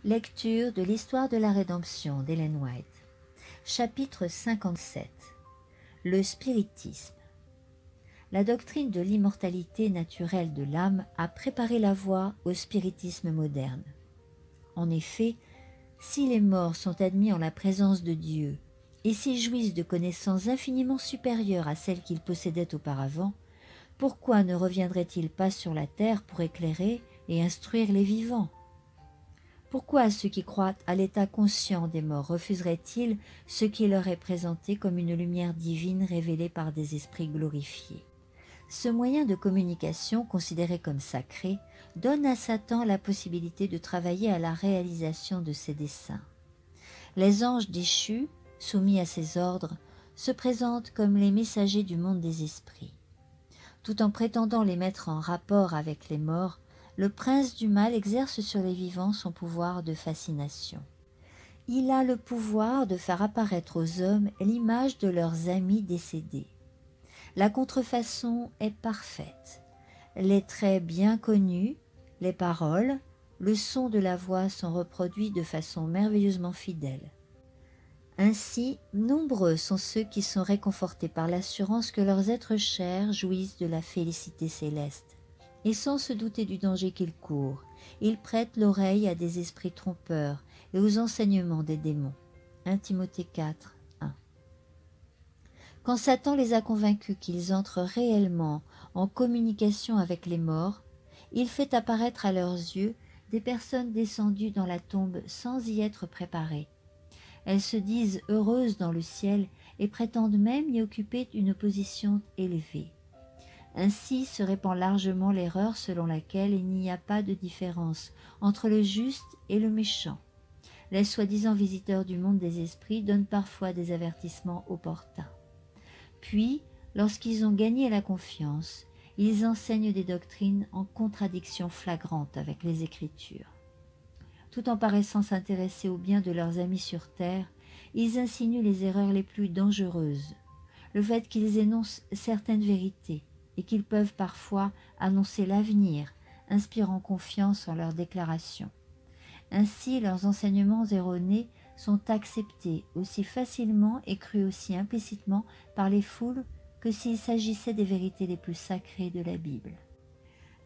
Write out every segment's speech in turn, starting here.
Lecture de l'Histoire de la Rédemption d'Ellen White. Chapitre 57. Le spiritisme. La doctrine de l'immortalité naturelle de l'âme a préparé la voie au spiritisme moderne. En effet, si les morts sont admis en la présence de Dieu et s'ils jouissent de connaissances infiniment supérieures à celles qu'ils possédaient auparavant, pourquoi ne reviendraient-ils pas sur la terre pour éclairer et instruire les vivants? Pourquoi ceux qui croient à l'état conscient des morts refuseraient-ils ce qui leur est présenté comme une lumière divine révélée par des esprits glorifiés? Ce moyen de communication, considéré comme sacré, donne à Satan la possibilité de travailler à la réalisation de ses desseins. Les anges déchus, soumis à ses ordres, se présentent comme les messagers du monde des esprits. Tout en prétendant les mettre en rapport avec les morts, le prince du mal exerce sur les vivants son pouvoir de fascination. Il a le pouvoir de faire apparaître aux hommes l'image de leurs amis décédés. La contrefaçon est parfaite. Les traits bien connus, les paroles, le son de la voix sont reproduits de façon merveilleusement fidèle. Ainsi, nombreux sont ceux qui sont réconfortés par l'assurance que leurs êtres chers jouissent de la félicité céleste. Et sans se douter du danger qu'ils courent, ils prêtent l'oreille à des esprits trompeurs et aux enseignements des démons. 1 Timothée 4, 1. Quand Satan les a convaincus qu'ils entrent réellement en communication avec les morts, il fait apparaître à leurs yeux des personnes descendues dans la tombe sans y être préparées. Elles se disent heureuses dans le ciel et prétendent même y occuper une position élevée. Ainsi se répand largement l'erreur selon laquelle il n'y a pas de différence entre le juste et le méchant. Les soi-disant visiteurs du monde des esprits donnent parfois des avertissements opportuns. Puis, lorsqu'ils ont gagné la confiance, ils enseignent des doctrines en contradiction flagrante avec les Écritures. Tout en paraissant s'intéresser au bien de leurs amis sur terre, ils insinuent les erreurs les plus dangereuses. Le fait qu'ils énoncent certaines vérités et qu'ils peuvent parfois annoncer l'avenir, inspirant confiance en leurs déclarations. Ainsi, leurs enseignements erronés sont acceptés aussi facilement et crus aussi implicitement par les foules que s'il s'agissait des vérités les plus sacrées de la Bible.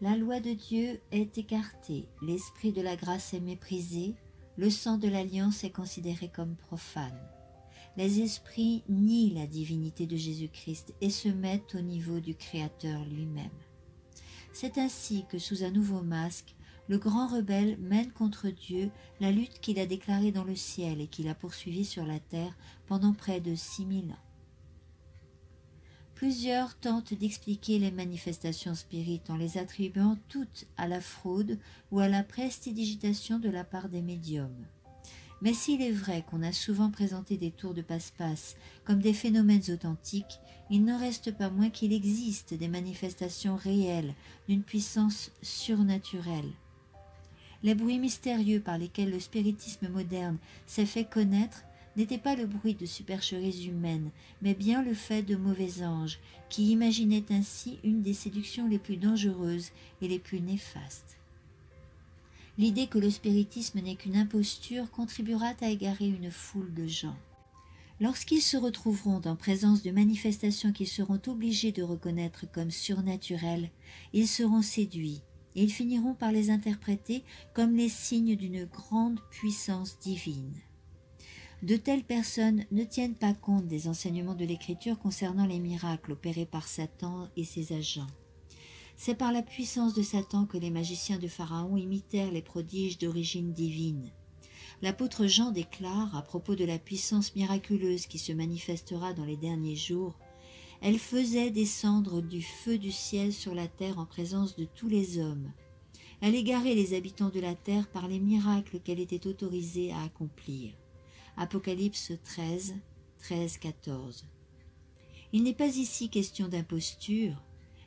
La loi de Dieu est écartée, l'esprit de la grâce est méprisé, le sang de l'alliance est considéré comme profane. Les esprits nient la divinité de Jésus-Christ et se mettent au niveau du Créateur lui-même. C'est ainsi que, sous un nouveau masque, le grand rebelle mène contre Dieu la lutte qu'il a déclarée dans le ciel et qu'il a poursuivie sur la terre pendant près de 6000 ans. Plusieurs tentent d'expliquer les manifestations spirites en les attribuant toutes à la fraude ou à la prestidigitation de la part des médiums. Mais s'il est vrai qu'on a souvent présenté des tours de passe-passe comme des phénomènes authentiques, il n'en reste pas moins qu'il existe des manifestations réelles d'une puissance surnaturelle. Les bruits mystérieux par lesquels le spiritisme moderne s'est fait connaître n'étaient pas le bruit de supercheries humaines, mais bien le fait de mauvais anges qui imaginaient ainsi une des séductions les plus dangereuses et les plus néfastes. L'idée que le spiritisme n'est qu'une imposture contribuera à égarer une foule de gens. Lorsqu'ils se retrouveront en présence de manifestations qu'ils seront obligés de reconnaître comme surnaturelles, ils seront séduits et ils finiront par les interpréter comme les signes d'une grande puissance divine. De telles personnes ne tiennent pas compte des enseignements de l'Écriture concernant les miracles opérés par Satan et ses agents. C'est par la puissance de Satan que les magiciens de Pharaon imitèrent les prodiges d'origine divine. L'apôtre Jean déclare, à propos de la puissance miraculeuse qui se manifestera dans les derniers jours, « Elle faisait descendre du feu du ciel sur la terre en présence de tous les hommes. Elle égarait les habitants de la terre par les miracles qu'elle était autorisée à accomplir. » Apocalypse 13, 13-14. Il n'est pas ici question d'imposture.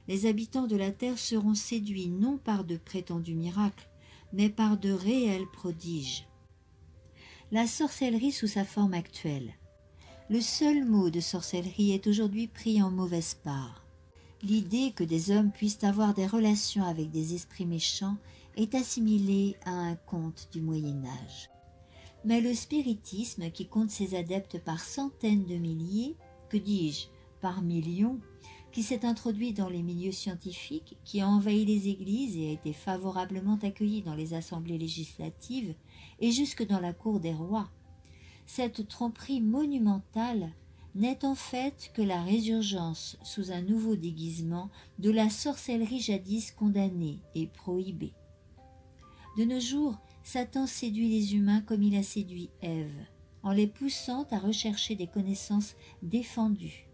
Les habitants de la terre seront séduits non par de prétendus miracles, mais par de réels prodiges. La sorcellerie sous sa forme actuelle. Le seul mot de sorcellerie est aujourd'hui pris en mauvaise part. L'idée que des hommes puissent avoir des relations avec des esprits méchants est assimilé à un conte du Moyen-Âge. Mais le spiritisme, qui compte ses adeptes par centaines de milliers, que dis-je, par millions, qui s'est introduit dans les milieux scientifiques, qui a envahi les églises et a été favorablement accueilli dans les assemblées législatives et jusque dans la cour des rois, cette tromperie monumentale n'est en fait que la résurgence sous un nouveau déguisement de la sorcellerie jadis condamnée et prohibée. De nos jours, Satan séduit les humains comme il a séduit Ève, en les poussant à rechercher des connaissances défendues.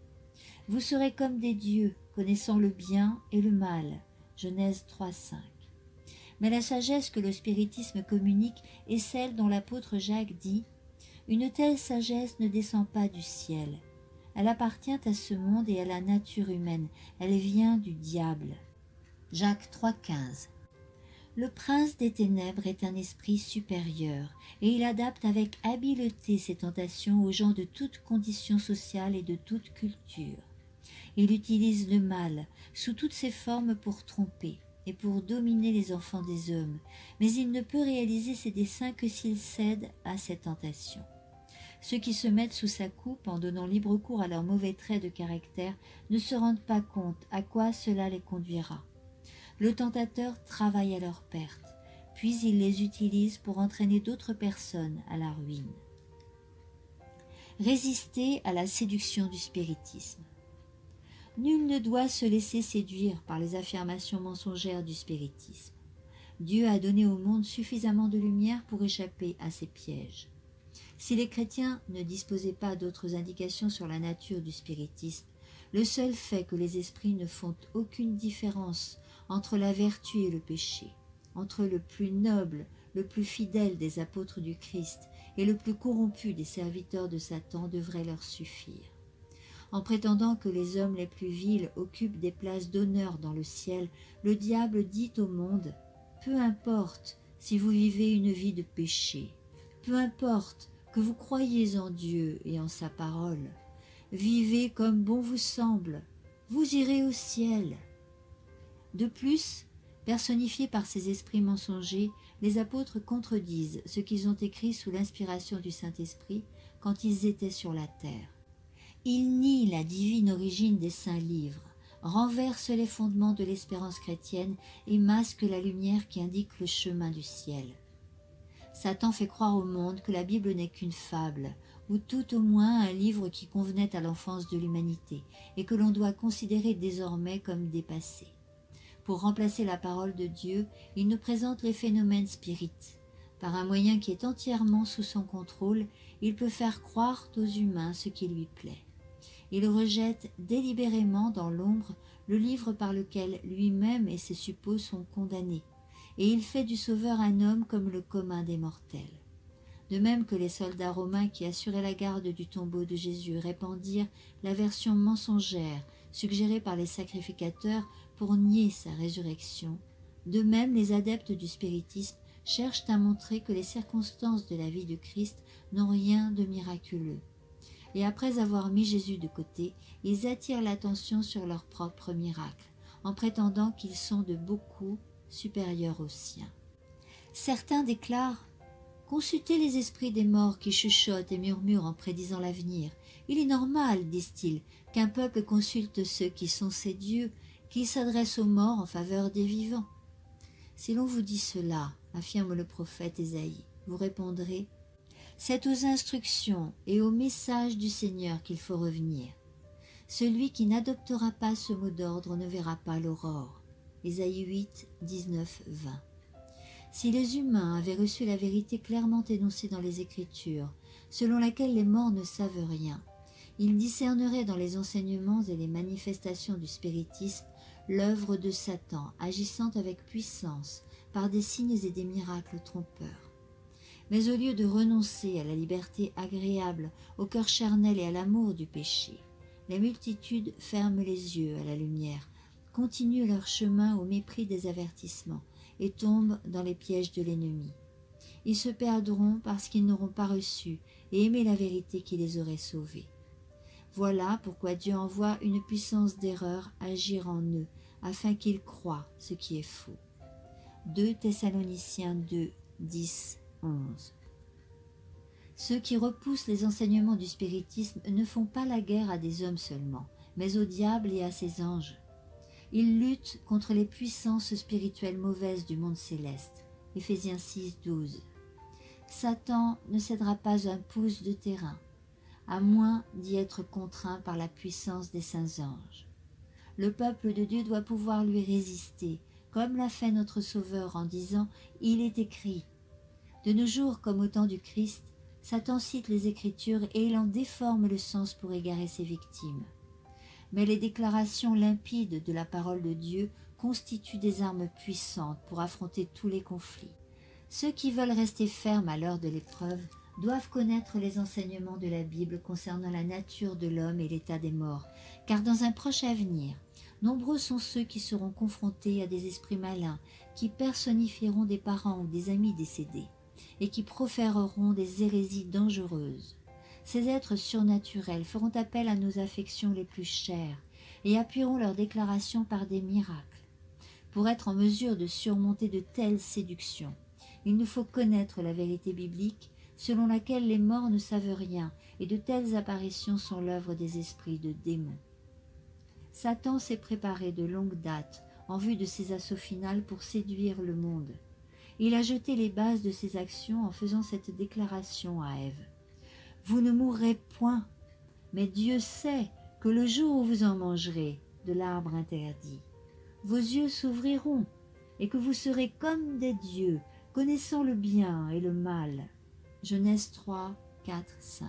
Vous serez comme des dieux, connaissant le bien et le mal. Genèse 3,5. Mais la sagesse que le spiritisme communique est celle dont l'apôtre Jacques dit « Une telle sagesse ne descend pas du ciel. Elle appartient à ce monde et à la nature humaine. Elle vient du diable. » Jacques 3,15. Le prince des ténèbres est un esprit supérieur, et il adapte avec habileté ses tentations aux gens de toute condition sociale et de toute culture. Il utilise le mal sous toutes ses formes pour tromper et pour dominer les enfants des hommes, mais il ne peut réaliser ses desseins que s'il cède à ses tentations. Ceux qui se mettent sous sa coupe en donnant libre cours à leurs mauvais traits de caractère ne se rendent pas compte à quoi cela les conduira. Le tentateur travaille à leur perte, puis il les utilise pour entraîner d'autres personnes à la ruine. Résister à la séduction du spiritisme. Nul ne doit se laisser séduire par les affirmations mensongères du spiritisme. Dieu a donné au monde suffisamment de lumière pour échapper à ces pièges. Si les chrétiens ne disposaient pas d'autres indications sur la nature du spiritisme, le seul fait que les esprits ne font aucune différence entre la vertu et le péché, entre le plus noble, le plus fidèle des apôtres du Christ et le plus corrompu des serviteurs de Satan devrait leur suffire. En prétendant que les hommes les plus vils occupent des places d'honneur dans le ciel, le diable dit au monde « Peu importe si vous vivez une vie de péché, peu importe que vous croyez en Dieu et en sa parole, vivez comme bon vous semble, vous irez au ciel. » De plus, personnifiés par ces esprits mensongers, les apôtres contredisent ce qu'ils ont écrit sous l'inspiration du Saint-Esprit quand ils étaient sur la terre. Ils nient la divine origine des saints livres, renversent les fondements de l'espérance chrétienne et masquent la lumière qui indique le chemin du ciel. Satan fait croire au monde que la Bible n'est qu'une fable, ou tout au moins un livre qui convenait à l'enfance de l'humanité, et que l'on doit considérer désormais comme dépassé. Pour remplacer la parole de Dieu, il nous présente les phénomènes spirites. Par un moyen qui est entièrement sous son contrôle, il peut faire croire aux humains ce qui lui plaît. Il rejette délibérément dans l'ombre le livre par lequel lui-même et ses suppôts sont condamnés, et il fait du Sauveur un homme comme le commun des mortels. De même que les soldats romains qui assuraient la garde du tombeau de Jésus répandirent la version mensongère suggérée par les sacrificateurs pour nier sa résurrection, de même les adeptes du spiritisme cherchent à montrer que les circonstances de la vie de Christ n'ont rien de miraculeux. Et après avoir mis Jésus de côté, ils attirent l'attention sur leurs propres miracles, en prétendant qu'ils sont de beaucoup supérieurs aux siens. Certains déclarent « Consultez les esprits des morts qui chuchotent et murmurent en prédisant l'avenir. Il est normal, disent-ils, qu'un peuple consulte ceux qui sont ses dieux, qu'ils s'adressent aux morts en faveur des vivants. » Si l'on vous dit cela, affirme le prophète Ésaïe, vous répondrez « C'est aux instructions et au message du Seigneur qu'il faut revenir. Celui qui n'adoptera pas ce mot d'ordre ne verra pas l'aurore. » Ésaïe 8, 19, 20. Si les humains avaient reçu la vérité clairement énoncée dans les Écritures, selon laquelle les morts ne savent rien, ils discerneraient dans les enseignements et les manifestations du spiritisme l'œuvre de Satan agissant avec puissance par des signes et des miracles trompeurs. Mais au lieu de renoncer à la liberté agréable, au cœur charnel et à l'amour du péché, les multitudes ferment les yeux à la lumière, continuent leur chemin au mépris des avertissements et tombent dans les pièges de l'ennemi. Ils se perdront parce qu'ils n'auront pas reçu et aimé la vérité qui les aurait sauvés. Voilà pourquoi Dieu envoie une puissance d'erreur agir en eux, afin qu'ils croient ce qui est faux. 2 Thessaloniciens 2, 10, 11. Ceux qui repoussent les enseignements du spiritisme ne font pas la guerre à des hommes seulement, mais au diable et à ses anges. Ils luttent contre les puissances spirituelles mauvaises du monde céleste. Éphésiens 6, 12. Satan ne cédera pas un pouce de terrain, à moins d'y être contraint par la puissance des saints anges. Le peuple de Dieu doit pouvoir lui résister, comme l'a fait notre Sauveur en disant « Il est écrit ». De nos jours, comme au temps du Christ, Satan cite les Écritures et il en déforme le sens pour égarer ses victimes. Mais les déclarations limpides de la parole de Dieu constituent des armes puissantes pour affronter tous les conflits. Ceux qui veulent rester fermes à l'heure de l'épreuve doivent connaître les enseignements de la Bible concernant la nature de l'homme et l'état des morts, car dans un proche avenir, nombreux sont ceux qui seront confrontés à des esprits malins, qui personnifieront des parents ou des amis décédés, et qui proféreront des hérésies dangereuses. Ces êtres surnaturels feront appel à nos affections les plus chères et appuieront leurs déclarations par des miracles. Pour être en mesure de surmonter de telles séductions, il nous faut connaître la vérité biblique selon laquelle les morts ne savent rien et de telles apparitions sont l'œuvre des esprits de démons. Satan s'est préparé de longue date en vue de ses assauts finaux pour séduire le monde. Il a jeté les bases de ses actions en faisant cette déclaration à Ève. « Vous ne mourrez point, mais Dieu sait que le jour où vous en mangerez de l'arbre interdit, vos yeux s'ouvriront et que vous serez comme des dieux, connaissant le bien et le mal. » Genèse 3, 4, 5.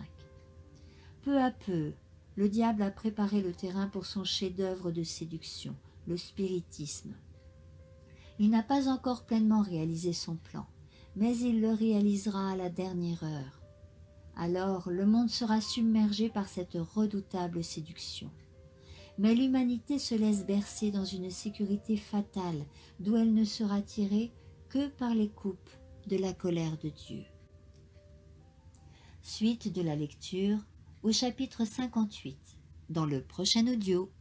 Peu à peu, le diable a préparé le terrain pour son chef-d'œuvre de séduction, le spiritisme. Il n'a pas encore pleinement réalisé son plan, mais il le réalisera à la dernière heure. Alors le monde sera submergé par cette redoutable séduction. Mais l'humanité se laisse bercer dans une sécurité fatale, d'où elle ne sera tirée que par les coupes de la colère de Dieu. Suite de la lecture au chapitre 58, dans le prochain audio.